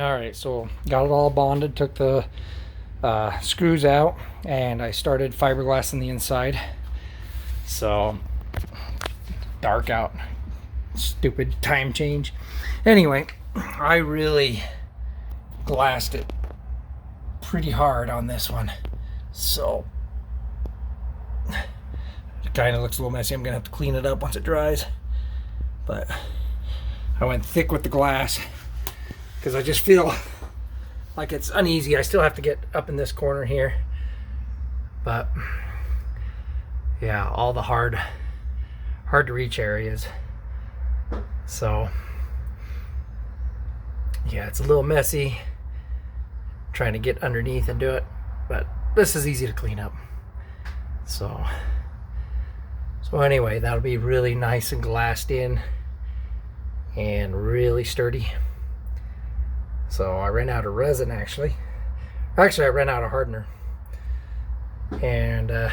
All right, so got it all bonded, took the screws out, and I started fiberglass in the inside. So dark out, stupid time change. Anyway, I really glassed it pretty hard on this one, so it kind of looks a little messy. I'm gonna have to clean it up once it dries, but I went thick with the glass because I just feel like it's uneasy. I still have to get up in this corner here, but yeah, all the hard to reach areas. So yeah, it's a little messy trying to get underneath and do it, but this is easy to clean up. So anyway, that'll be really nice and glassed in and really sturdy. So I ran out of resin actually. Actually, I ran out of hardener. And yeah,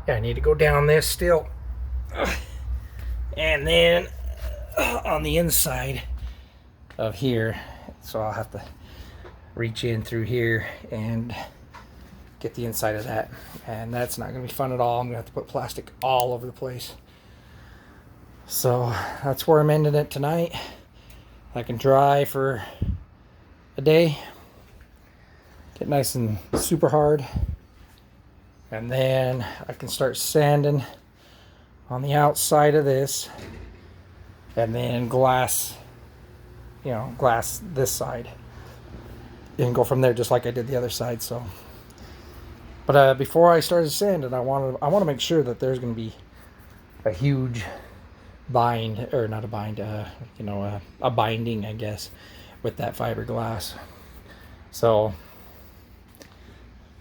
I need to go down this still. And then on the inside of here, so I'll have to reach in through here and get the inside of that. And that's not gonna be fun at all. I'm gonna have to put plastic all over the place. So that's where I'm ending it tonight. I can dry for a day, get nice and super hard, and then I can start sanding on the outside of this, and then glass, glass this side, and go from there just like I did the other side. So, but before I started sanding, I want to make sure that there's going to be a huge bind, or not a bind, a binding, I guess, with that fiberglass. So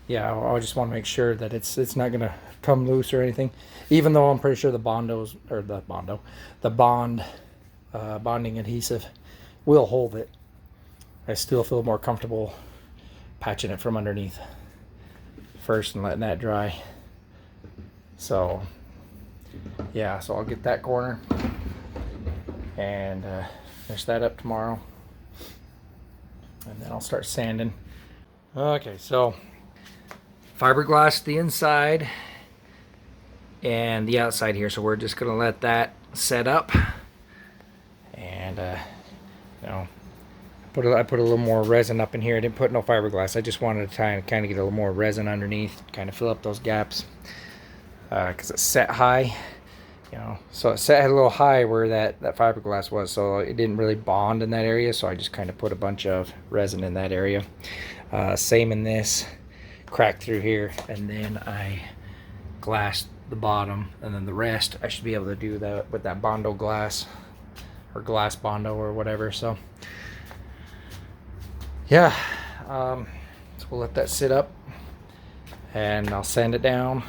yeah, I just want to make sure that it's not going to come loose or anything, even though I'm pretty sure the bonding adhesive will hold it. I still feel more comfortable patching it from underneath first and letting that dry. So yeah, so I'll get that corner and finish that up tomorrow, and then I'll start sanding. Okay, so fiberglass the inside and the outside here, so we're just gonna let that set up, and I put a little more resin up in here. I didn't put no fiberglass. I just wanted to try and kind of get a little more resin underneath, kind of fill up those gaps, because it's set high, so it set a little high where that fiberglass was, so it didn't really bond in that area. So I just kind of put a bunch of resin in that area. Same in this, crack through here, and then I glassed the bottom, and then the rest I should be able to do that with that Bondo glass, or glass Bondo, or whatever. So yeah, so we'll let that sit up, and I'll sand it down,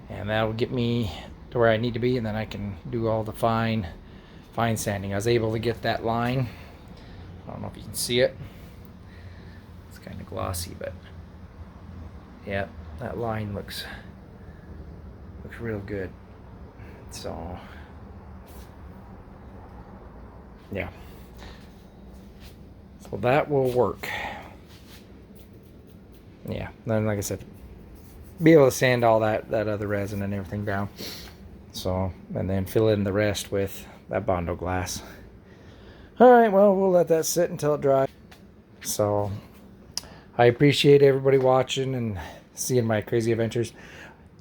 and that'll get me to where I need to be, and then I can do all the fine sanding. I was able to get that line. I don't know if you can see it. It's kind of glossy, but yeah, that line looks real good. So yeah, so that will work. Yeah, then like I said, be able to sand all that other resin and everything down. So, and then fill in the rest with that Bondo glass. All right, well, we'll let that sit until it dries. So I appreciate everybody watching and seeing my crazy adventures.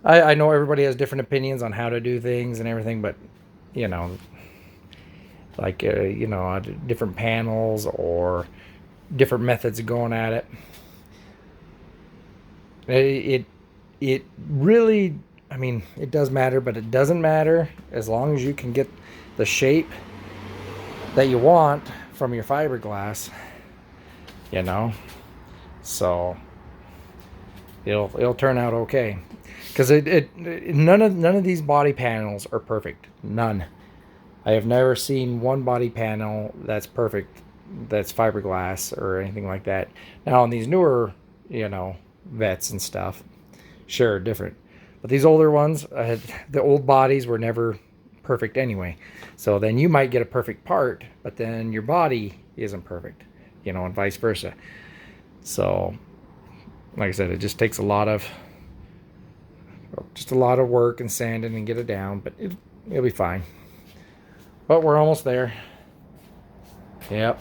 I know everybody has different opinions on how to do things and everything, but like different panels or different methods of going at it. It really, I mean, it does matter, but it doesn't matter as long as you can get the shape that you want from your fiberglass, so it'll turn out okay. Because none of these body panels are perfect. None. I have never seen one body panel that's perfect, that's fiberglass or anything like that. Now on these newer, Vettes and stuff, sure, different. But these older ones, the old bodies were never perfect anyway. So then you might get a perfect part, but then your body isn't perfect. you know, and vice versa. So like I said, it just takes a lot of work and sanding and get it down, but it'll be fine. But we're almost there. Yep.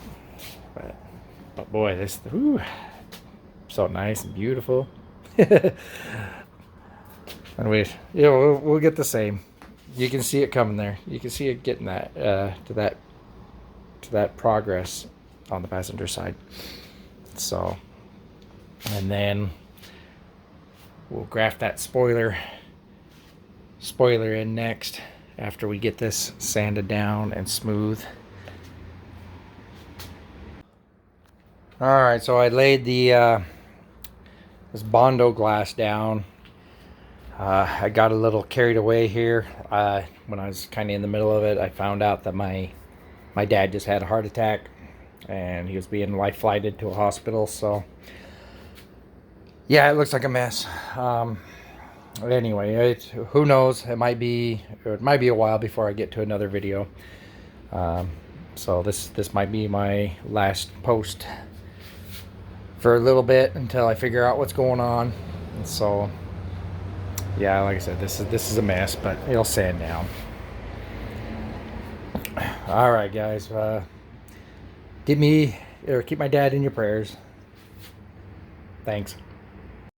But boy, this, whew, so nice and beautiful. And we'll get the same. You can see it coming there. You can see it getting that to that progress on the passenger side. So, and then we'll graft that spoiler in next after we get this sanded down and smooth. All right, so I laid the this Bondo glass down. I got a little carried away here. When I was kind of in the middle of it, I found out that my dad just had a heart attack and he was being life flighted to a hospital. So yeah, it looks like a mess. Anyway, who knows? It might be a while before I get to another video. So this might be my last post for a little bit until I figure out what's going on. So yeah, like I said, this is a mess, but it'll sand down. All right, guys, keep my dad in your prayers. Thanks.